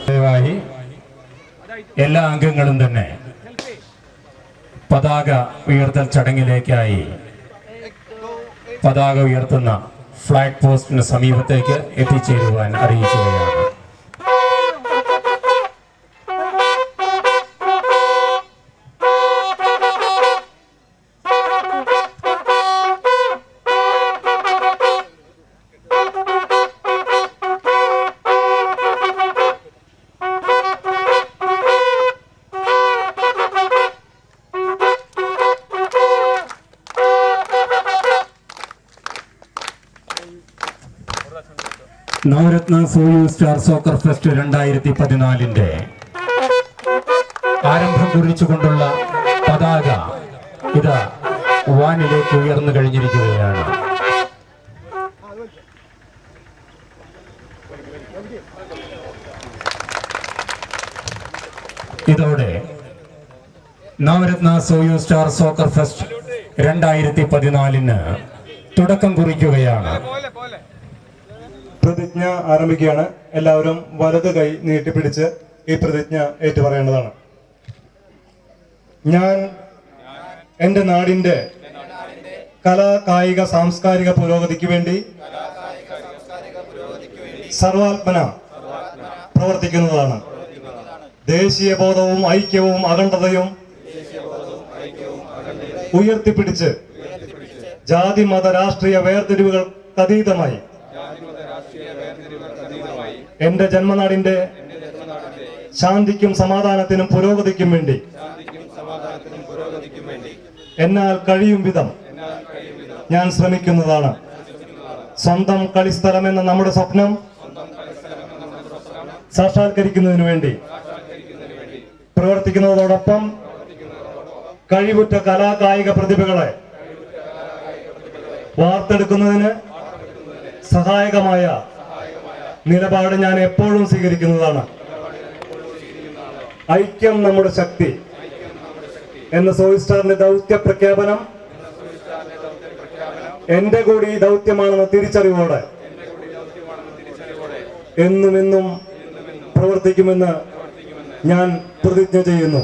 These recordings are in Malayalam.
ദയവായി എല്ലാ അംഗങ്ങളും തന്നെ പതാക ഉയർത്തൽ ചടങ്ങിലേക്കായി പതാക ഉയർത്തുന്ന ഫ്ലാഗ് പോസ്റ്റിന് സമീപത്തേക്ക് എത്തിച്ചേരുവാൻ അറിയിക്കുകയാണ്. Navaratna Soyuz Star soccer Fest 2014 ആരംഭം കുറിച്ചുകൊണ്ടുള്ള പതാക ഇത് വാനിലേക്ക് ഉയർന്നു കഴിഞ്ഞിരിക്കുകയാണ്. ഇതോടെ Navaratna Soyuz Star soccer Fest 2014 തുടക്കം കുറിക്കുകയാണ്. പ്രതിജ്ഞ ആരംഭിക്കുകയാണ്. എല്ലാവരും വലത് കൈ നീട്ടിപ്പിടിച്ച് ഈ പ്രതിജ്ഞ ഏറ്റുപറയേണ്ടതാണ്. ഞാൻ എൻ്റെ നാടിൻ്റെ കലാ കായിക സാംസ്കാരിക പുരോഗതിക്ക് വേണ്ടി സർവാത്മന പ്രവർത്തിക്കുന്നതാണ്. ദേശീയ ബോധവും ഐക്യവും അഖണ്ഡതയും ഉയർത്തിപ്പിടിച്ച് ജാതി മത രാഷ്ട്രീയ വേർതിരിവുകൾക്കതീതമായി എന്റെ ജന്മനാടിന്റെ ശാന്തിക്കും സമാധാനത്തിനും പുരോഗതിക്കും വേണ്ടി എന്നാൽ കഴിയും വിധം ഞാൻ ശ്രമിക്കുന്നതാണ്. സ്വന്തം കളിസ്ഥലം എന്ന നമ്മുടെ സ്വപ്നം സാക്ഷാത്കരിക്കുന്നതിനു വേണ്ടി പ്രവർത്തിക്കുന്നതോടൊപ്പം കഴിവുറ്റ കലാകായിക പ്രതിഭകളെ വാർത്തെടുക്കുന്നതിന് സഹായകമായ നിലപാട് ഞാൻ എപ്പോഴും സ്വീകരിക്കുന്നതാണ്. ഐക്യം നമ്മുടെ ശക്തി എന്ന സോയൂസ് സ്റ്റാറിന്റെ ദൗത്യ പ്രഖ്യാപനം എന്റെ കൂടി ദൗത്യമാണെന്ന തിരിച്ചറിവോടെ എന്നും പ്രവർത്തിക്കുമെന്ന് ഞാൻ പ്രതിജ്ഞ ചെയ്യുന്നു.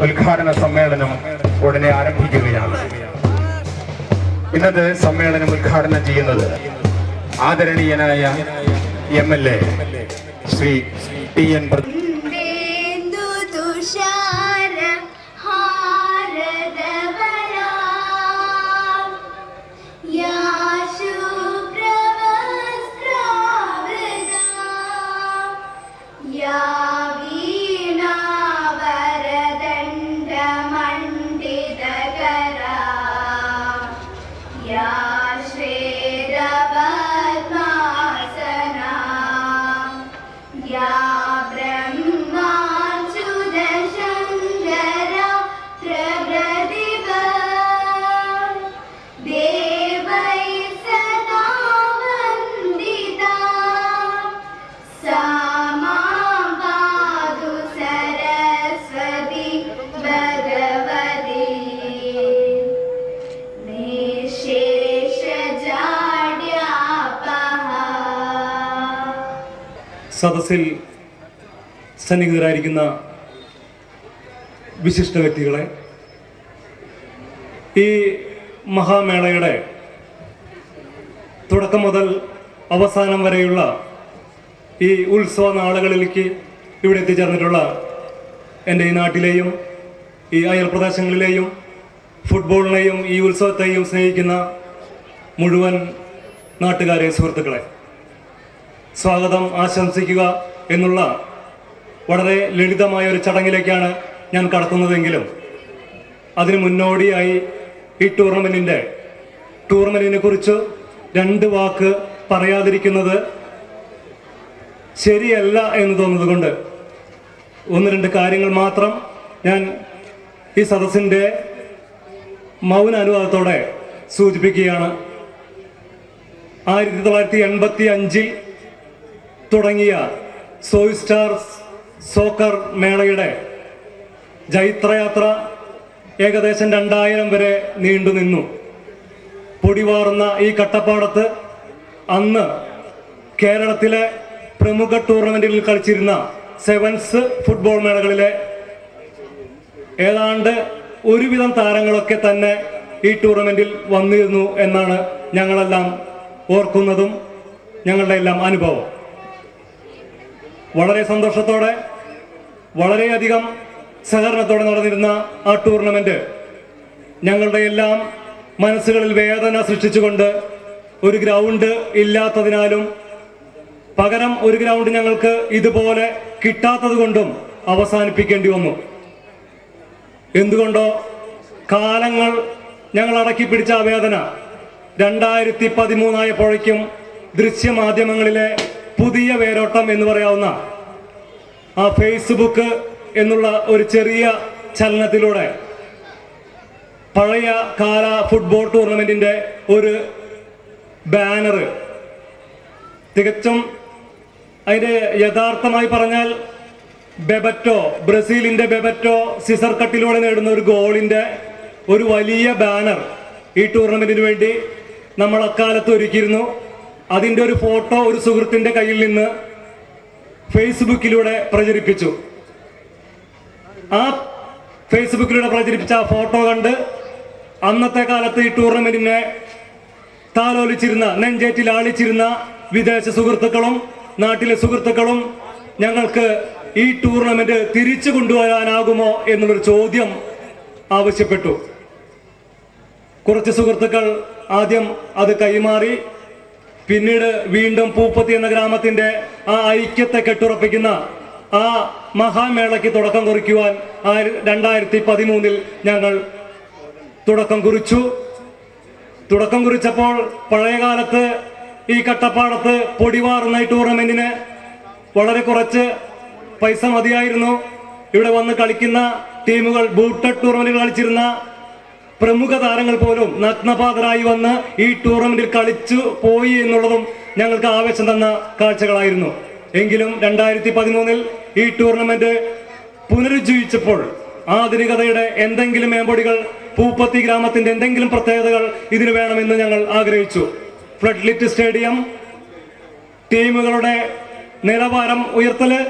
ഉദ്ഘാടന സമ്മേളനം ഉടനെ ആരംഭിക്കുകയാണ്. ഇന്നത്തെ സമ്മേളനം ഉദ്ഘാടനം ചെയ്യുന്നത് ആദരണീയനായ MLA ശ്രീ TN സദസ്സിൽ സന്നിഹിതരായിരിക്കുന്ന വിശിഷ്ട വ്യക്തികളെ, ഈ മഹാമേളയുടെ തുടക്കം മുതൽ അവസാനം വരെയുള്ള ഈ ഉത്സവ നാളുകളിലേക്ക് ഇവിടെ എത്തിച്ചേർന്നിട്ടുള്ള എൻ്റെ ഈ നാട്ടിലെയും ഈ അയൽ പ്രദേശങ്ങളിലെയും ഫുട്ബോളിനെയും ഈ ഉത്സവത്തെയും സ്നേഹിക്കുന്ന മുഴുവൻ നാട്ടുകാരെ, സുഹൃത്തുക്കളെ, സ്വാഗതം ആശംസിക്കുക എന്നുള്ള വളരെ ലളിതമായ ഒരു ചടങ്ങിലേക്കാണ് ഞാൻ കടക്കുന്നതെങ്കിലും അതിന് മുന്നോടിയായി ഈ ടൂർണമെന്റിനെ കുറിച്ച് രണ്ട് വാക്ക് പറയാതിരിക്കുന്നത് ശരിയല്ല എന്ന് തോന്നുന്നത് കൊണ്ട് ഒന്ന് രണ്ട് കാര്യങ്ങൾ മാത്രം ഞാൻ ഈ സദസ്സിൻ്റെ മൗന അനുവാദത്തോടെ സൂചിപ്പിക്കുകയാണ്. 1985 തുടങ്ങിയ സോയ് സ്റ്റാർസ് സോക്കർ മേളയുടെ ജൈത്രയാത്ര ഏകദേശം 2000 വരെ നീണ്ടുനിന്നു. പൊടിവാറുന്ന ഈ കട്ടപ്പാടത്ത് അന്ന് കേരളത്തിലെ പ്രമുഖ ടൂർണമെന്റുകളിൽ കളിച്ചിരുന്ന സെവൻസ് ഫുട്ബോൾ മേളകളിലെ ഏതാണ്ട് ഒരുവിധം താരങ്ങളൊക്കെ തന്നെ ഈ ടൂർണമെന്റിൽ വന്നിരുന്നു എന്നാണ് ഞങ്ങളെല്ലാം ഓർക്കുന്നതും ഞങ്ങളുടെ എല്ലാം അനുഭവം. വളരെ സന്തോഷത്തോടെ, വളരെയധികം സഹകരണത്തോടെ നടന്നിരുന്ന ആ ടൂർണമെന്റ് ഞങ്ങളുടെ എല്ലാം മനസ്സുകളിൽ വേദന സൃഷ്ടിച്ചുകൊണ്ട് ഒരു ഗ്രൗണ്ട് ഇല്ലാത്തതിനാലും പകരം ഒരു ഗ്രൗണ്ട് ഞങ്ങൾക്ക് ഇതുപോലെ കിട്ടാത്തത് കൊണ്ടും അവസാനിപ്പിക്കേണ്ടി വന്നു. എന്തുകൊണ്ടോ കാലങ്ങൾ ഞങ്ങൾ അടക്കി പിടിച്ച ആ വേദന 2013 ആയപ്പോഴേക്കും ദൃശ്യമാധ്യമങ്ങളിലെ പുതിയ വേരോട്ടം എന്ന് പറയാവുന്ന ആ ഫേസ്ബുക്ക് എന്നുള്ള ഒരു ചെറിയ ചലനത്തിലൂടെ പഴയ കാല ഫുട്ബോൾ ടൂർണമെന്റിന്റെ ഒരു ബാനർ, തികച്ചും അതിന്റെ യഥാർത്ഥമായി പറഞ്ഞാൽ ബെബറ്റോ, ബ്രസീലിന്റെ ബെബറ്റോ സിസർ കട്ടിലൂടെ നേടുന്ന ഒരു ഗോളിന്റെ ഒരു വലിയ ബാനർ ഈ ടൂർണമെന്റിന് വേണ്ടി നമ്മൾ അക്കാലത്ത് ഒരുക്കിയിരുന്നു. അതിന്റെ ഒരു ഫോട്ടോ ഒരു സുഹൃത്തിന്റെ കയ്യിൽ നിന്ന് ഫേസ്ബുക്കിലൂടെ പ്രചരിപ്പിച്ചു. ആ ഫേസ്ബുക്കിലൂടെ പ്രചരിപ്പിച്ച ആ ഫോട്ടോ കണ്ട് അന്നത്തെ കാലത്ത് ഈ ടൂർണമെന്റിനെ താലോലിച്ചിരുന്ന, നെഞ്ചേറ്റിൽ ആളിച്ചിരുന്ന വിദേശ സുഹൃത്തുക്കളും നാട്ടിലെ സുഹൃത്തുക്കളും ഞങ്ങൾക്ക് ഈ ടൂർണമെന്റ് തിരിച്ചു കൊണ്ടുവരാനാകുമോ എന്നുള്ളൊരു ചോദ്യം ആവശ്യപ്പെട്ടു. കുറച്ച് സുഹൃത്തുക്കൾ ആദ്യം അത് കൈമാറി. പിന്നീട് വീണ്ടും പൂപ്പത്തി എന്ന ഗ്രാമത്തിന്റെ ആ ഐക്യത്തെ കെട്ടുറപ്പിക്കുന്ന ആ മഹാമേളയ്ക്ക് തുടക്കം കുറിക്കുവാൻ 2013 ഞങ്ങൾ തുടക്കം കുറിച്ചു. തുടക്കം കുറിച്ചപ്പോൾ പഴയകാലത്ത് ഈ കട്ടപ്പാടത്ത് പൊടിവാറുന്ന ഈ ടൂർണമെന്റിന് വളരെ കുറച്ച് പൈസ മതിയായിരുന്നു. ഇവിടെ വന്ന് കളിക്കുന്ന ടീമുകൾ, ബൂട്ടഡ് ടൂർണമെന്റുകൾ കളിച്ചിരുന്ന പ്രമുഖ താരങ്ങൾ പോലും നഗ്നപാതരായി വന്ന് ഈ ടൂർണമെന്റിൽ കളിച്ചു പോയി എന്നുള്ളതും ഞങ്ങൾക്ക് ആവേശം തന്ന കാഴ്ചകളായിരുന്നു. എങ്കിലും 2013 ഈ ടൂർണമെന്റ് പുനരുജ്ജീവിച്ചപ്പോൾ ആധുനികതയുടെ എന്തെങ്കിലും മേമ്പൊടികൾ, പൂപ്പത്തി ഗ്രാമത്തിന്റെ എന്തെങ്കിലും പ്രത്യേകതകൾ ഇതിന് വേണമെന്ന് ഞങ്ങൾ ആഗ്രഹിച്ചു. ഫ്ലഡ് ലിറ്റ് സ്റ്റേഡിയം, ടീമുകളുടെ നിലവാരം ഉയർത്തല്,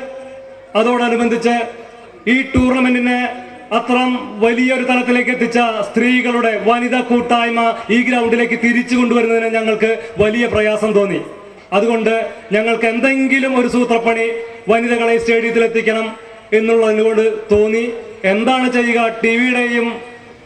അതോടനുബന്ധിച്ച് ഈ ടൂർണമെന്റിനെ അത്രം വലിയൊരു തലത്തിലേക്ക് എത്തിച്ച സ്ത്രീകളുടെ വനിതാ കൂട്ടായ്മ ഈ ഗ്രൗണ്ടിലേക്ക് തിരിച്ചു കൊണ്ടുവരുന്നതിന് ഞങ്ങൾക്ക് വലിയ പ്രയാസം തോന്നി. അതുകൊണ്ട് ഞങ്ങൾക്ക് എന്തെങ്കിലും ഒരു സൂത്രപ്പണി വനിതകളെ സ്റ്റേഡിയത്തിൽ എത്തിക്കണം എന്നുള്ളതിനോട് തോന്നി. എന്താണ് ചെയ്യുക? ടിവിയുടെയും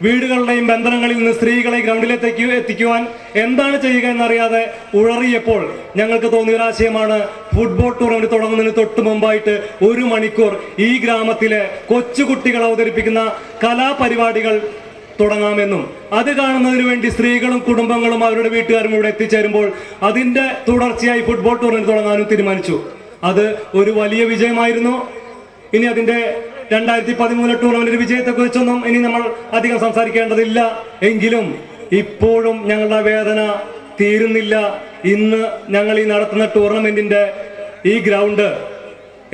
വീടുകളുടെയും ബന്ധനങ്ങളിൽ നിന്ന് സ്ത്രീകളെ ഗ്രൗണ്ടിലേക്ക് എത്തിക്കുവാൻ എന്താണ് ചെയ്യുക എന്നറിയാതെ ഉഴറിയപ്പോൾ ഞങ്ങൾക്ക് തോന്നിയ ഒരാശയമാണ് ഫുട്ബോൾ ടൂർണമെന്റ് തുടങ്ങുന്നതിന് തൊട്ട് മുമ്പായിട്ട് 1 മണിക്കൂർ ഈ ഗ്രാമത്തിലെ കൊച്ചുകുട്ടികൾ അവതരിപ്പിക്കുന്ന കലാപരിപാടികൾ തുടങ്ങാമെന്നും അത് കാണുന്നതിന് വേണ്ടി സ്ത്രീകളും കുടുംബങ്ങളും അവരുടെ വീട്ടുകാരും ഇവിടെ എത്തിച്ചേരുമ്പോൾ അതിന്റെ തുടർച്ചയായി ഫുട്ബോൾ ടൂർണമെന്റ് തുടങ്ങാനും തീരുമാനിച്ചു. അത് ഒരു വലിയ വിജയമായിരുന്നു. ഇനി അതിന്റെ 2013 ടൂർണമെന്റ് വിജയത്തെ കുറിച്ചൊന്നും ഇനി നമ്മൾ അധികം സംസാരിക്കേണ്ടതില്ല. എങ്കിലും ഇപ്പോഴും ഞങ്ങളുടെ വേദന തീരുന്നില്ല. ഇന്ന് ഞങ്ങൾ ഈ നടത്തുന്ന ടൂർണമെന്റിന്റെ ഈ ഗ്രൗണ്ട്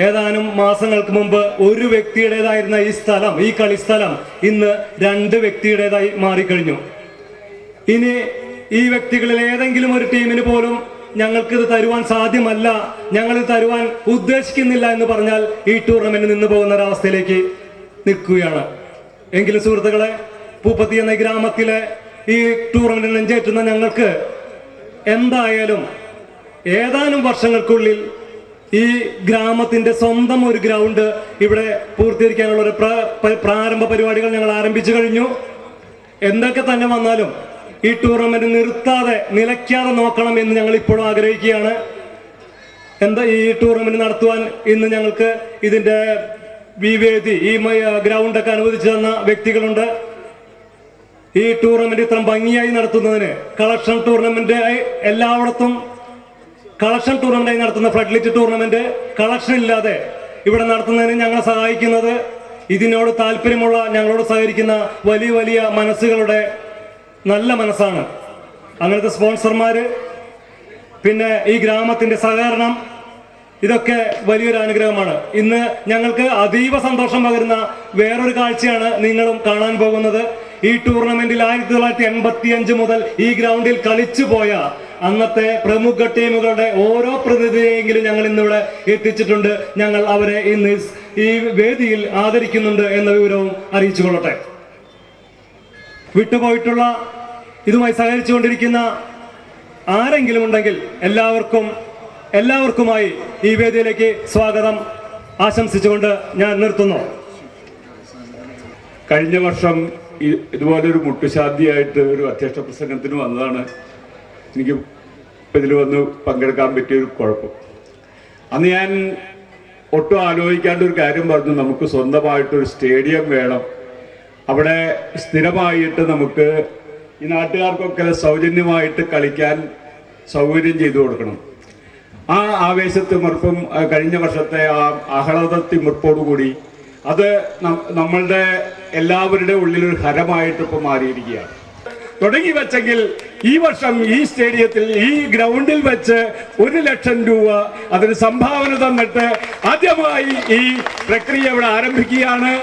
ഏതാനും മാസങ്ങൾക്ക് മുമ്പ് ഒരു വ്യക്തിയുടേതായിരുന്ന ഈ സ്ഥലം, ഈ കളിസ്ഥലം ഇന്ന് 2 വ്യക്തിയുടേതായി മാറിക്കഴിഞ്ഞു. ഇനി ഈ വ്യക്തികളിൽ ഏതെങ്കിലും ഒരു ടീമിന് പോലും ഞങ്ങൾക്കിത് തരുവാൻ സാധ്യമല്ല, ഞങ്ങളിത് തരുവാൻ ഉദ്ദേശിക്കുന്നില്ല എന്ന് പറഞ്ഞാൽ ഈ ടൂർണമെന്റ് നിന്ന് പോകുന്ന ഒരവസ്ഥയിലേക്ക് നിൽക്കുകയാണ്. എങ്കിലും സുഹൃത്തുക്കളെ, പൂപ്പത്തി എന്ന ഗ്രാമത്തിലെ ഈ ടൂർണമെന്റ് നെഞ്ചേറ്റുന്ന ഞങ്ങൾക്ക് എന്തായാലും ഏതാനും വർഷങ്ങൾക്കുള്ളിൽ ഈ ഗ്രാമത്തിന്റെ സ്വന്തം ഒരു ഗ്രൗണ്ട് ഇവിടെ പൂർത്തീകരിക്കാനുള്ള ഒരു പ്രാരംഭ പരിപാടികൾ ഞങ്ങൾ ആരംഭിച്ചു കഴിഞ്ഞു. എന്തൊക്കെ തന്നെ വന്നാലും ഈ ടൂർണമെന്റ് നിർത്താതെ നിലയ്ക്കാതെ നോക്കണം എന്ന് ഞങ്ങൾ ഇപ്പോഴും ആഗ്രഹിക്കുകയാണ്. ഈ ടൂർണമെന്റ് നടത്തുവാൻ ഇന്ന് ഞങ്ങൾക്ക് ഇതിന്റെ വേദി, ഈ ഗ്രൗണ്ടൊക്കെ അനുവദിച്ചു തന്ന വ്യക്തികളുണ്ട്. ഈ ടൂർണമെന്റ് ഇത്ര ഭംഗിയായി നടത്തുന്നതിന് കളക്ഷൻ ടൂർണമെന്റ് എല്ലായിടത്തും കളക്ഷൻ ടൂർണമെന്റായി നടത്തുന്ന ഫ്ലഡ് ടൂർണമെന്റ് കളക്ഷൻ ഇല്ലാതെ ഇവിടെ നടത്തുന്നതിന് ഞങ്ങളെ സഹായിക്കുന്നത് ഇതിനോട് താല്പര്യമുള്ള ഞങ്ങളോട് സഹകരിക്കുന്ന വലിയ വലിയ മനസ്സുകളുടെ നല്ല മനസ്സാണ്. അങ്ങനത്തെ സ്പോൺസർമാര്, പിന്നെ ഈ ഗ്രാമത്തിന്റെ സഹകരണം, ഇതൊക്കെ വലിയൊരു അനുഗ്രഹമാണ്. ഇന്ന് ഞങ്ങൾക്ക് അതീവ സന്തോഷം പകരുന്ന വേറൊരു കാഴ്ചയാണ് നിങ്ങളും കാണാൻ പോകുന്നത്. ഈ ടൂർണമെന്റിൽ 1985 മുതൽ ഈ ഗ്രൗണ്ടിൽ കളിച്ചു പോയ അന്നത്തെ പ്രമുഖ ടീമുകളുടെ ഓരോ പ്രതിനിധിയെങ്കിലും ഞങ്ങൾ ഇന്നിവിടെ എത്തിച്ചിട്ടുണ്ട്. ഞങ്ങൾ അവരെ ഇന്ന് ഈ വേദിയിൽ ആദരിക്കുന്നുണ്ട് എന്ന വിവരവും അറിയിച്ചു കൊള്ളട്ടെ. വിട്ടുപോയിട്ടുള്ള, ഇതുമായി സഹകരിച്ചുകൊണ്ടിരിക്കുന്ന ആരെങ്കിലും ഉണ്ടെങ്കിൽ എല്ലാവർക്കുമായി ഈ വേദിയിലേക്ക് സ്വാഗതം ആശംസിച്ചുകൊണ്ട് ഞാൻ നിർത്തുന്നു. കഴിഞ്ഞ വർഷം ഇതുപോലൊരു മുട്ടുശാന്തിയായിട്ട് ഒരു അധ്യക്ഷ പ്രസംഗത്തിന് വന്നതാണ് എനിക്ക് ഇതിൽ വന്ന് പങ്കെടുക്കാൻ പറ്റിയൊരു കുഴപ്പം. അന്ന് ഞാൻ ഒട്ടും ആലോചിക്കാണ്ട് ഒരു കാര്യം പറഞ്ഞു, നമുക്ക് സ്വന്തമായിട്ടൊരു സ്റ്റേഡിയം വേണം, അവിടെ സ്ഥിരമായിട്ട് നമുക്ക് ഈ നാട്ടുകാർക്കൊക്കെ സൗജന്യമായിട്ട് കളിക്കാൻ സൗകര്യം ചെയ്തു കൊടുക്കണം. ആ ആവേശത്തിമിർപ്പും കഴിഞ്ഞ വർഷത്തെ ആ ആഹ്ലാദത്തിമിർപ്പോടുകൂടി അത് നമ്മളുടെ എല്ലാവരുടെ ഉള്ളിലൊരു ഹരമായിട്ട് ഇപ്പോൾ മാറിയിരിക്കുകയാണ്. തുടങ്ങി വെച്ചെങ്കിൽ ഈ വർഷം ഈ സ്റ്റേഡിയത്തിൽ ഈ ഗ്രൗണ്ടിൽ വെച്ച് 1 ലക്ഷം രൂപ അതിന് സംഭാവന തന്നിട്ട് ആദ്യമായി ഈ പ്രക്രിയ ഇവിടെ ആരംഭിക്കുകയാണ്.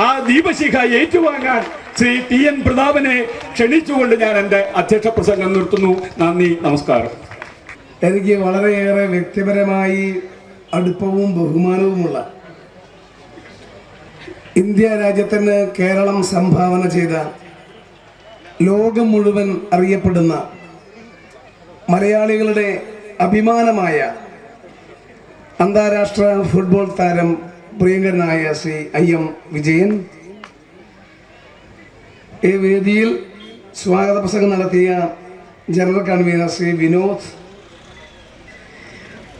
ആ ദീപശിഖ ഏറ്റുവാങ്ങാൻ ശ്രീ TN പ്രതാപനെ ക്ഷണിച്ചുകൊണ്ട് ഞാൻ എൻ്റെ അധ്യക്ഷ പ്രസംഗം നിർത്തുന്നു. നന്ദി, നമസ്കാരം. എനിക്ക് വളരെയേറെ വ്യക്തിപരമായി അടുപ്പവും ബഹുമാനവുമുള്ള ഇന്ത്യ രാജ്യത്തിന് കേരളം സംഭാവന ചെയ്ത, ലോകം മുഴുവൻ അറിയപ്പെടുന്ന, മലയാളികളുടെ അഭിമാനമായ അന്താരാഷ്ട്ര ഫുട്ബോൾ താരം പ്രിയങ്കരനായ ശ്രീ IM വിജയൻ, ഈ വേദിയിൽ സ്വാഗത പ്രസംഗം നടത്തിയ ജനറൽ കൺവീനർ ശ്രീ വിനോദ്,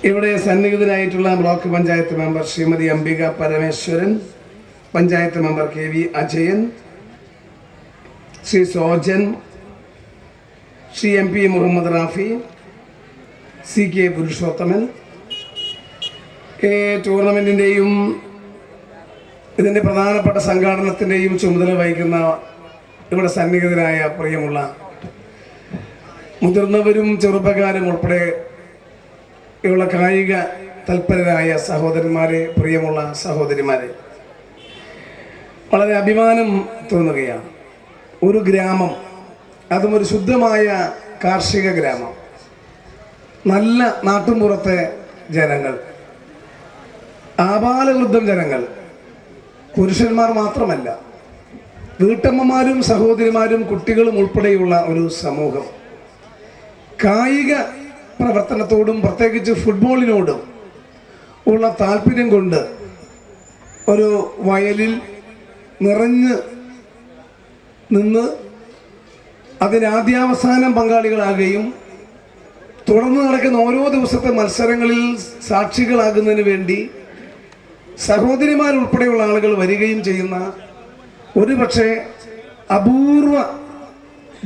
ഇവിടെ സന്നിഹിതരായിട്ടുള്ള block panchayat member Shrimati Ambika Parameswaran, panchayat member KV Ajayan, Shri Sojan, Shri MP Muhammad Rafi, CK Purushothaman, ടൂർണമെൻറ്റിൻ്റെയും ഇതിൻ്റെ പ്രധാനപ്പെട്ട സംഘാടനത്തിൻ്റെയും ചുമതല വഹിക്കുന്ന ഇവിടെ സന്നിഹിതരായ പ്രിയമുള്ള മുതിർന്നവരും ചെറുപ്പക്കാരും ഉൾപ്പെടെ ഉള്ള കായിക തൽപരരായ സഹോദരന്മാരെ, പ്രിയമുള്ള സഹോദരിമാരെ, വളരെ അഭിമാനം തോന്നുകയാണ്. ഒരു ഗ്രാമം, അതും ഒരു ശുദ്ധമായ കാർഷിക ഗ്രാമം, നല്ല നാട്ടുമ്പുറത്തെ ജനങ്ങൾ, ആബാലവൃദ്ധം ജനങ്ങൾ, പുരുഷന്മാർ മാത്രമല്ല, വീട്ടമ്മമാരും സഹോദരിമാരും കുട്ടികളും ഉൾപ്പെടെയുള്ള ഒരു സമൂഹം കായിക പ്രവർത്തനത്തോടും പ്രത്യേകിച്ച് ഫുട്ബോളിനോടും ഉള്ള താല്പര്യം കൊണ്ട് ഒരു വയലിൽ നിറഞ്ഞ് നിന്ന് അതിനാദ്യാവസാനം പങ്കാളികളാകുകയും തുടർന്ന് നടക്കുന്ന ഓരോ ദിവസത്തെ മത്സരങ്ങളിൽ സാക്ഷികളാകുന്നതിന് വേണ്ടി സഹോദരിമാരുൾപ്പെടെയുള്ള ആളുകൾ വരികയും ചെയ്യുന്ന ഒരുപക്ഷെ അപൂർവ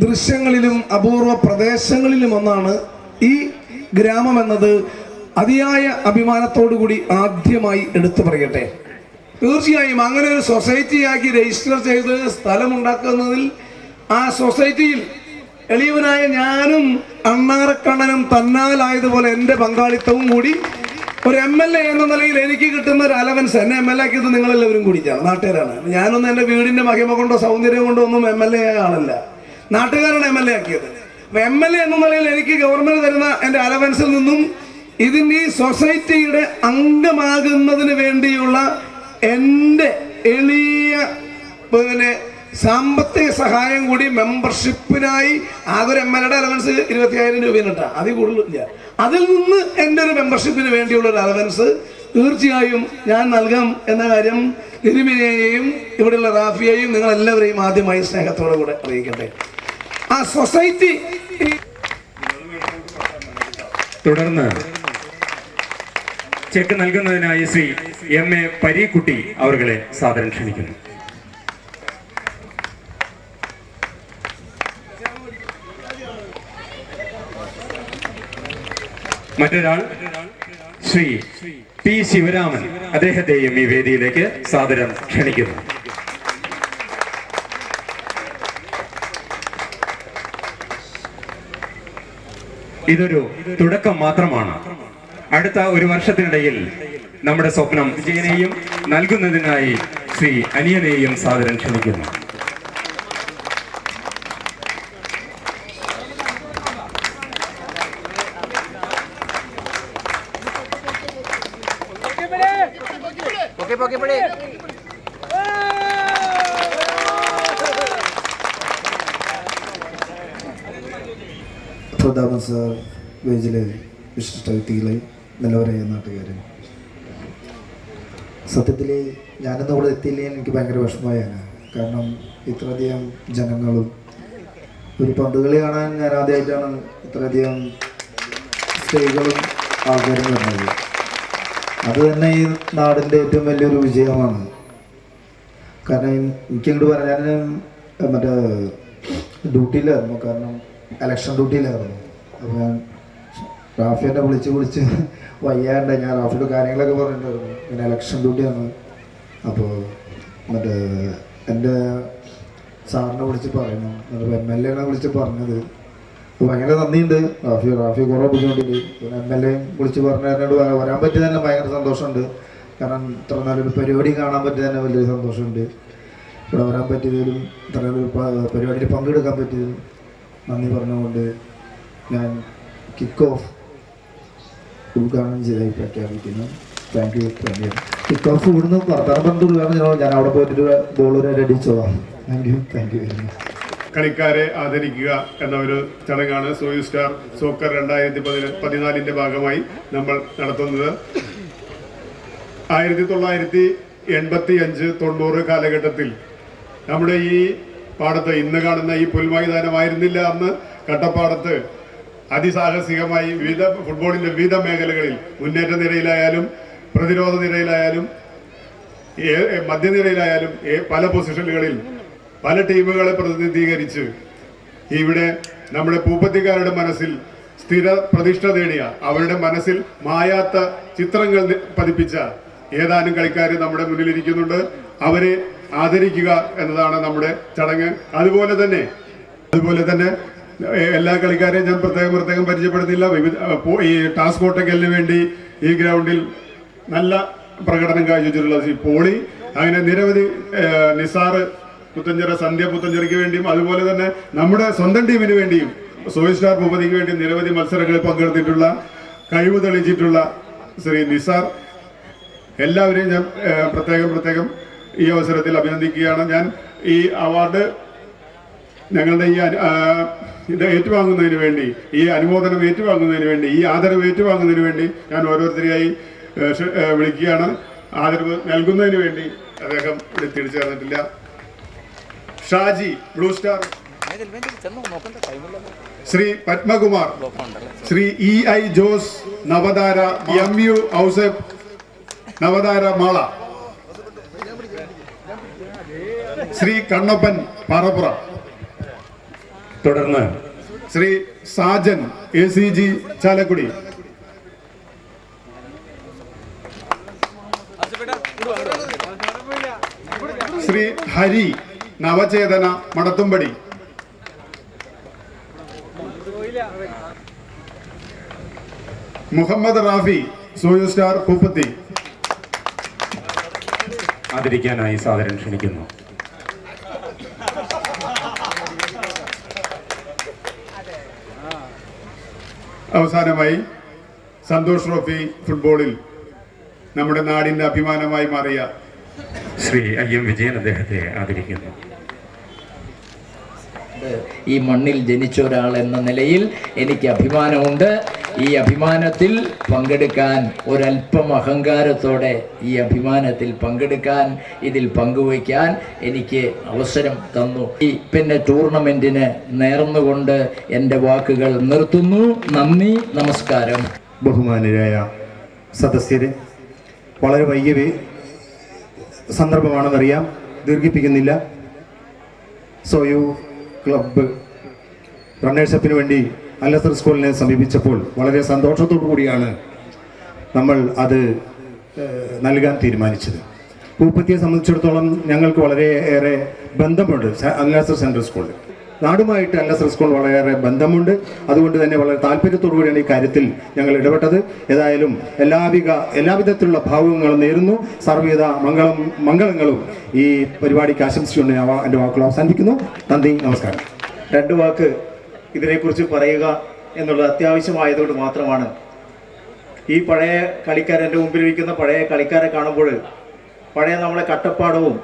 ദൃശ്യങ്ങളിലും അപൂർവ പ്രദേശങ്ങളിലും ഒന്നാണ് ഈ ഗ്രാമം എന്നത് അതിയായ അഭിമാനത്തോടു കൂടി ആദ്യമായി എടുത്തു പറയട്ടെ. തീർച്ചയായും അങ്ങനെ ഒരു സൊസൈറ്റിയാക്കി രജിസ്റ്റർ ചെയ്ത് സ്ഥലമുണ്ടാക്കുന്നതിൽ ആ സൊസൈറ്റിയിൽ എളിയവനായ ഞാനും അണ്ണാറക്കണ്ണനും തന്നാലായതുപോലെ എൻ്റെ പങ്കാളിത്തവും കൂടി ഒരു MLA എന്ന നിലയിൽ എനിക്ക് കിട്ടുന്ന ഒരു അലവൻസ്, എന്നെ MLA ആക്കിയത് നിങ്ങളെല്ലാവരും കൂടിയാണ്, നാട്ടുകാരാണ്. ഞാനൊന്നും എൻ്റെ വീടിൻ്റെ മഹിമ കൊണ്ടോ സൗന്ദര്യം കൊണ്ടോ ഒന്നും MLA ആളല്ല, നാട്ടുകാരാണ് MLA ആക്കിയത്. MLA എന്ന നിലയിൽ എനിക്ക് ഗവൺമെന്റ് തരുന്ന എൻ്റെ അലവൻസിൽ നിന്നും ഇതിൻ്റെ ഈ സൊസൈറ്റിയുടെ അംഗമാകുന്നതിന് വേണ്ടിയുള്ള എൻ്റെ എളിയ പിന്നെ സാമ്പത്തിക സഹായം കൂടി മെമ്പർഷിപ്പിനായി ആകെ ഒരു MLA അലവൻസ് 20,000 രൂപയാണ്. അതിൽ കൂടുതലില്ല. അതിൽ നിന്ന് എൻ്റെ ഒരു മെമ്പർഷിപ്പിന് വേണ്ടിയുള്ള ഒരു അലവൻസ് തീർച്ചയായും ഞാൻ നൽകാം എന്ന കാര്യം ലിനിമിനെയും ഇവിടെയുള്ള റാഫിയെയും നിങ്ങളെല്ലാവരെയും ആദ്യമായി സ്നേഹത്തോടെ കൂടെ അറിയിക്കട്ടെ. ആ സൊസൈറ്റി തുടർന്ന് ചെക്ക് നൽകുന്നതിനായി ശ്രീ MA പരീക്കുട്ടി അവരുടെ സാദരം ക്ഷണിക്കുന്നു. മറ്റൊരാൾ ശ്രീ P ശിവരാമൻ, അദ്ദേഹത്തെയും ഈ വേദിയിലേക്ക് സാദരം ക്ഷണിക്കുന്നു. ഇതൊരു തുടക്കം മാത്രമാണ്. അടുത്ത ഒരു വർഷത്തിനിടയിൽ നമ്മുടെ സ്വപ്നം വിജയനെയും നൽകുന്നതിനായി ശ്രീ അനിയനെയും സാദരം ക്ഷണിക്കുന്നു. പ്രതാപൻ സാർ, വേദിയിലെ വിശിഷ്ട വ്യക്തികളെ, നല്ലവരായ നാട്ടുകാരെ, സത്യത്തിൽ ഞാനിന്ന് ഇവിടെ എത്തിയില്ലേ എനിക്ക് ഭയങ്കര വിഷമമായാണ്. കാരണം ഇത്രയധികം ജനങ്ങളും ഒരു പന്തുകളി കാണാൻ ഞാൻ ആദ്യമായിട്ടാണ് ഇത്രയധികം സ്ത്രീകളും ആൾക്കാരും വരുന്നത്. അത് തന്നെ ഈ നാടിൻ്റെ ഏറ്റവും വലിയൊരു വിജയമാണ്. കാരണം എനിക്കങ്ങോട്ട് പറയാൻ ഞാൻ മറ്റേ ഡ്യൂട്ടിയിലായിരുന്നു, കാരണം ഇലക്ഷൻ ഡ്യൂട്ടിയിലായിരുന്നു. അപ്പോൾ ഞാൻ റാഫിനെ വിളിച്ച് വയ്യാണ്ട് ഞാൻ റാഫിയുടെ കാര്യങ്ങളൊക്കെ പറഞ്ഞിട്ടുണ്ടായിരുന്നു. പിന്നെ ഇലക്ഷൻ ഡ്യൂട്ടിയാണ്. അപ്പോൾ മറ്റേ എൻ്റെ സാറിനെ വിളിച്ച് പറയുന്നു, MLA വിളിച്ച് പറഞ്ഞത്. അപ്പോൾ ഭയങ്കര നന്ദിയുണ്ട്. റാഫി കുറേ ബുദ്ധിമുട്ടുണ്ട്. പിന്നെ MLA വിളിച്ച് പറഞ്ഞതിനോട് വരാൻ പറ്റിയത് തന്നെ ഭയങ്കര സന്തോഷമുണ്ട്. കാരണം ഇത്ര നല്ലൊരു പരിപാടി കാണാൻ പറ്റിയത് തന്നെ വലിയൊരു സന്തോഷമുണ്ട്. ഇവിടെ വരാൻ പറ്റിയതിലും ഇത്ര നല്ലൊരു പരിപാടിയിൽ പങ്കെടുക്കാൻ പറ്റിയതിലും നന്ദി പറഞ്ഞുകൊണ്ട് ഞാൻ കിക്ക് ഓഫ് ഉദ്ഘാടനം ചെയ്തായി പ്രഖ്യാപിക്കുന്നു. Thank you. കിക്ക് ഓഫ് ഇവിടുന്ന് വർത്തമാനം പറഞ്ഞിട്ട് ഉദ്ഘാടനം ചെയ്യണം. ഞാൻ അവിടെ പോയിട്ട് ബോൾ വരെ അടിച്ചോളാം. Thank you very much. കളിക്കാരെ ആദരിക്കുക എന്ന ഒരു ചടങ്ങാണ് സോയു സ്റ്റാർ സോക്കർ 2014 ഭാഗമായി നമ്മൾ നടത്തുന്നത്. 1985-90 കാലഘട്ടത്തിൽ നമ്മുടെ ഈ പാടത്ത്, ഇന്ന് കാണുന്ന ഈ പുൽമൈതാനമായിരുന്നില്ല അന്ന്, കട്ടപ്പാടത്ത് അതിസാഹസികമായി ഫുട്ബോളിന്റെ വിവിധ മേഖലകളിൽ മുന്നേറ്റ നിരയിലായാലും പ്രതിരോധ നിരയിലായാലും മധ്യനിരയിലായാലും പല പൊസിഷനുകളിൽ പല ടീമുകളെ പ്രതിനിധീകരിച്ച് ഇവിടെ നമ്മുടെ പൂപ്പത്തിക്കാരുടെ മനസ്സിൽ സ്ഥിര പ്രതിഷ്ഠ നേടിയ, അവരുടെ മനസ്സിൽ മായാത്ത ചിത്രങ്ങൾ പതിപ്പിച്ച ഏതാനും കളിക്കാർ നമ്മുടെ മുന്നിലിരിക്കുന്നുണ്ട്. അവരെ ആദരിക്കുക എന്നതാണ് നമ്മുടെ ചടങ്ങ്. അതുപോലെ തന്നെ എല്ലാ കളിക്കാരെയും ഞാൻ പ്രത്യേകം പരിചയപ്പെടുത്തില്ല. ഈ ടാസ്ക് കോട്ടക്കലിന് വേണ്ടി ഈ ഗ്രൗണ്ടിൽ നല്ല പ്രകടനം കാഴ്ചവെച്ചിട്ടുള്ള പോളി, അങ്ങനെ നിരവധി നിസാറ് പുത്തഞ്ചിറ, സന്ധ്യ പുത്തഞ്ചിറയ്ക്ക് വേണ്ടിയും അതുപോലെ തന്നെ നമ്മുടെ സ്വന്തം ടീമിന് വേണ്ടിയും സോയി സ്റ്റാർ ഭൂപതിക്ക് വേണ്ടി നിരവധി മത്സരങ്ങളിൽ പങ്കെടുത്തിട്ടുള്ള, കഴിവ് തെളിയിച്ചിട്ടുള്ള ശ്രീ നിസാർ, എല്ലാവരെയും ഞാൻ പ്രത്യേകം ഈ അവസരത്തിൽ അഭിനന്ദിക്കുകയാണ്. ഞാൻ ഈ അവാർഡ് ഞങ്ങളുടെ ഇത് ഏറ്റുവാങ്ങുന്നതിന് വേണ്ടി, ഈ അനുമോദനം ഏറ്റുവാങ്ങുന്നതിന് വേണ്ടി, ഈ ആദരവ് ഏറ്റുവാങ്ങുന്നതിന് വേണ്ടി ഞാൻ ഓരോരുത്തരെയായി വിളിക്കുകയാണ്. ആദരവ് നൽകുന്നതിന് വേണ്ടി അദ്ദേഹം ഇവിടെ തിരിച്ചേർന്നിട്ടില്ല. Shaji blue star, Shri Padmakumar, Shri EI Jose Navatara, MU Ousaf Navatara Mala, Shri Kannappan Parappura, തുടർന്ന് ശ്രീ സാജൻ ACG ചാലക്കുടി, ശ്രീ ഹരി നവചേതന മടത്തുംപടി, മുഹമ്മദ് റാഫി സോയു സ്റ്റാർ പൂപ്പത്തി. ആദരിക്കാനായി സാദരം ക്ഷണിക്കുന്നു. അവസാനമായി സന്തോഷ് ട്രോഫി ഫുട്ബോളിൽ നമ്മുടെ നാടിന്റെ അഭിമാനമായി മാറിയ ശ്രീ IM വിജയൻ അദ്ദേഹത്തെ ആദരിക്കുന്നു. ഈ മണ്ണിൽ ജനിച്ച ഒരാൾ എന്ന നിലയിൽ എനിക്ക് അഭിമാനമുണ്ട്. ഈ അഭിമാനത്തിൽ പങ്കെടുക്കാൻ ഒരല്പം അഹങ്കാരത്തോടെ ഈ അഭിമാനത്തിൽ പങ്കെടുക്കാൻ, ഇതിൽ പങ്കുവയ്ക്കാൻ എനിക്ക് അവസരം തന്നു. ഈ പിന്നെ ടൂർണമെന്റിന് നേർന്നുകൊണ്ട് എൻ്റെ വാക്കുകൾ നിർത്തുന്നു. നന്ദി, നമസ്കാരം. ബഹുമാനരായ സദസ്യരെ, വളരെ വൈകിയ സന്ദർഭമാണെന്നറിയാം, ദീർഘിപ്പിക്കുന്നില്ല. സോയു ക്ലബ്ബ് റണ്ണേഴ്സപ്പിന് വേണ്ടി അൽനസർ സ്കൂളിനെ സമീപിച്ചപ്പോൾ വളരെ സന്തോഷത്തോടു കൂടിയാണ് നമ്മൾ അത് നൽകാൻ തീരുമാനിച്ചത്. പൂപ്പത്തിയെ സംബന്ധിച്ചിടത്തോളം ഞങ്ങൾക്ക് വളരെയേറെ ബന്ധമുണ്ട്. അൽനസർ സെൻട്രൽ സ്കൂളിൽ നാടുമായിട്ട് അൽനസർ സ്കൂൾ വളരെയേറെ ബന്ധമുണ്ട്. അതുകൊണ്ട് തന്നെ വളരെ താല്പര്യത്തോടു കൂടിയാണ് ഈ കാര്യത്തിൽ ഞങ്ങൾ ഇടപെട്ടത്. ഏതായാലും എല്ലാവിധത്തിലുള്ള ഭാവുകങ്ങളും നേരുന്നു. സർവ്വവിധ മംഗളങ്ങളും ഈ പരിപാടിക്ക് ആശംസിച്ചുകൊണ്ട് ഞാൻ എൻ്റെ വാക്കുകൾ അവസാനിപ്പിക്കുന്നു. നന്ദി, നമസ്കാരം. രണ്ട് വാക്ക് ഇതിനെക്കുറിച്ച് പറയുക എന്നുള്ളത് അത്യാവശ്യമായതുകൊണ്ട് മാത്രമാണ്. ഈ പഴയ കളിക്കാർ, എൻ്റെ മുമ്പിലിരിക്കുന്ന പഴയ കളിക്കാരെ കാണുമ്പോൾ പഴയ നമ്മളെ കട്ടപ്പാടവും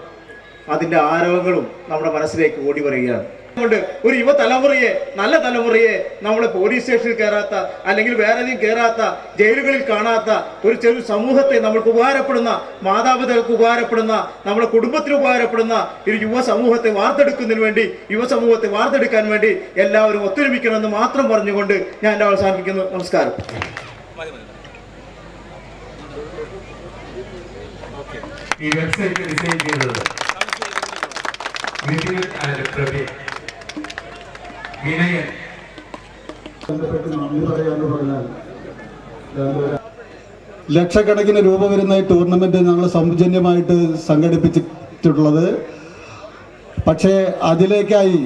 അതിൻ്റെ ആരോഗ്യങ്ങളും നമ്മുടെ മനസ്സിലേക്ക് ഓടി വരികയാണ്. കൊണ്ട് ഒരു യുവതലമുറയെ, നല്ല തലമുറയെ നമ്മൾ പോലീസ് സ്റ്റേഷനിൽ കയറാത്ത, അല്ലെങ്കിൽ വേറെ ഏതെങ്കിലും കയറാത്ത, ജയിലുകളിൽ കാണാത്ത ഒരു ചെറു സമൂഹത്തെ നമ്മൾക്ക് ഉപകാരപ്പെടുന്ന, മാതാപിതാക്കൾക്ക് ഉപകാരപ്പെടുന്ന, നമ്മുടെ കുടുംബത്തിന് ഉപകാരപ്പെടുന്ന ഒരു യുവസമൂഹത്തെ വാർത്തെടുക്കാൻ വേണ്ടി എല്ലാവരും ഒത്തൊരുമിക്കണമെന്ന് മാത്രം പറഞ്ഞുകൊണ്ട് ഞാൻ എൻ്റെ അവസാനിപ്പിക്കുന്നു. നമസ്കാരം. ഈ വെബ്സൈറ്റ് ഡിസൈൻ ചെയ്തത് വിനയൻ. ലക്ഷക്കണക്കിന് രൂപ വരുന്ന ഈ ടൂർണമെന്റ് ഞങ്ങൾ സൗജന്യമായിട്ട് സംഘടിപ്പിച്ചിട്ടുള്ളത്. പക്ഷേ അതിലേക്കായി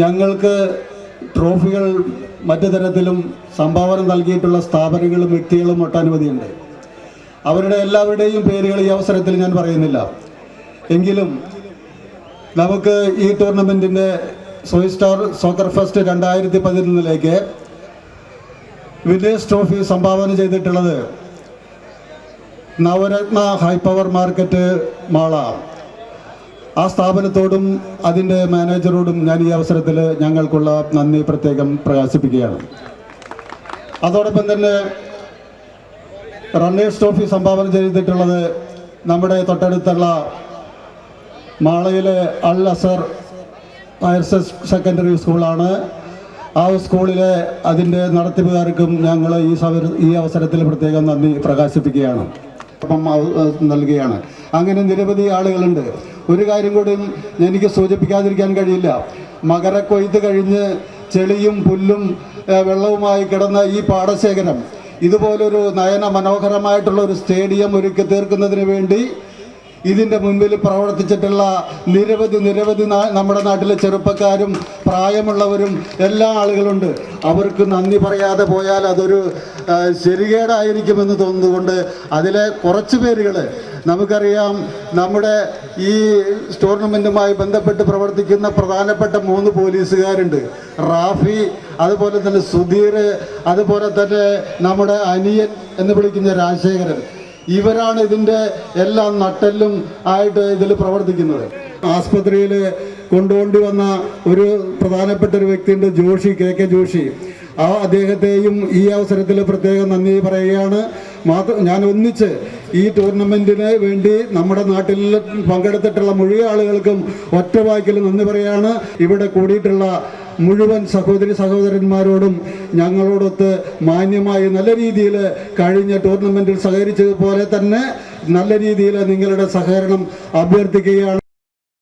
ഞങ്ങൾക്ക് ട്രോഫികൾ മറ്റു തരത്തിലും സംഭാവന നൽകിയിട്ടുള്ള സ്ഥാപനങ്ങളും വ്യക്തികളും ഒട്ടനവധിയുണ്ട്. അവരുടെ എല്ലാവരുടെയും പേരുകൾ ഈ അവസരത്തിൽ ഞാൻ പറയുന്നില്ല. എങ്കിലും നമുക്ക് ഈ ടൂർണമെന്റിന്റെ സോയ് star soccer fest 2011 village trophy സംഭാവന ചെയ്തിട്ടുള്ളത് Navaratna high power market Mala. ആ സ്ഥാപനത്തോടും അതിൻ്റെ മാനേജറോടും ഞാൻ ഈ അവസരത്തിൽ ഞങ്ങൾക്കുള്ള നന്ദി പ്രത്യേകം പ്രകാശിപ്പിക്കുകയാണ്. അതോടൊപ്പം തന്നെ റണ്ണേഴ്സ് ട്രോഫി സംഭാവന ചെയ്തിട്ടുള്ളത് നമ്മുടെ തൊട്ടടുത്തുള്ള മാളയിലെ അൽ അസർ ഹയർ സെക്കൻഡറി സ്കൂളാണ്. ആ സ്കൂളിലെ അതിൻ്റെ നടത്തിപ്പുകാർക്കും ഞങ്ങൾ ഈ അവസരത്തിൽ പ്രത്യേകം നന്ദി പ്രകാശിപ്പിക്കുകയാണ്, അപ്പം നൽകുകയാണ്. അങ്ങനെ നിരവധി ആളുകളുണ്ട്. ഒരു കാര്യം കൂടി എനിക്ക് സൂചിപ്പിക്കാതിരിക്കാൻ കഴിയില്ല. മകരക്കൊയ്ത്ത് കഴിഞ്ഞ് ചെളിയും പുല്ലും വെള്ളവുമായി കിടന്ന ഈ പാടശേഖരം ഇതുപോലൊരു നയന മനോഹരമായിട്ടുള്ള ഒരു സ്റ്റേഡിയം ഒരുക്കി തീർക്കുന്നതിന് വേണ്ടി ഇതിൻ്റെ മുൻപിൽ പ്രവർത്തിച്ചിട്ടുള്ള നിരവധി നമ്മുടെ നാട്ടിലെ ചെറുപ്പക്കാരും പ്രായമുള്ളവരും എല്ലാ ആളുകളുണ്ട്. അവർക്ക് നന്ദി പറയാതെ പോയാൽ അതൊരു ശരികേടായിരിക്കുമെന്ന് തോന്നുന്നതുകൊണ്ട് അതിലെ കുറച്ച് പേരുകൾ നമുക്കറിയാം. നമ്മുടെ ഈ ടൂർണമെൻറ്റുമായി ബന്ധപ്പെട്ട് പ്രവർത്തിക്കുന്ന പ്രധാനപ്പെട്ട 3 പോലീസുകാരുണ്ട്. റാഫി, അതുപോലെ തന്നെ സുധീർ, അതുപോലെ തന്നെ നമ്മുടെ അനിയൻ എന്ന് വിളിക്കുന്ന രാജശേഖരൻ. ഇവരാണ് ഇതിൻ്റെ എല്ലാം നട്ടെല്ലും ആയിട്ട് ഇതിൽ പ്രവർത്തിക്കുന്നത്. ആസ്പത്രിയിൽ കൊണ്ടുകൊണ്ടി വന്ന ഒരു പ്രധാനപ്പെട്ട ഒരു വ്യക്തിയുണ്ട്, ജോഷി, KK ജോഷി. അദ്ദേഹത്തെയും ഈ അവസരത്തിൽ പ്രത്യേകം നന്ദി പറയുകയാണ്. ഞാൻ ഒന്നിച്ച് ഈ ടൂർണമെൻറ്റിന് വേണ്ടി നമ്മുടെ നാട്ടിൽ പങ്കെടുത്തിട്ടുള്ള മുഴുവൻ ആളുകൾക്കും ഒറ്റ വാക്കിൽ നന്ദി പറയുകയാണ്. ഇവിടെ കൂടിയിട്ടുള്ള മുഴുവൻ സഹോദരന്മാരോടും ഞങ്ങളോടൊത്ത് മാന്യമായി നല്ല രീതിയിൽ കഴിഞ്ഞ ടൂർണമെൻറ്റിൽ സഹകരിച്ചതുപോലെ തന്നെ നല്ല രീതിയിൽ നിങ്ങളുടെ സഹകരണം അഭ്യർത്ഥിക്കുകയാണ്.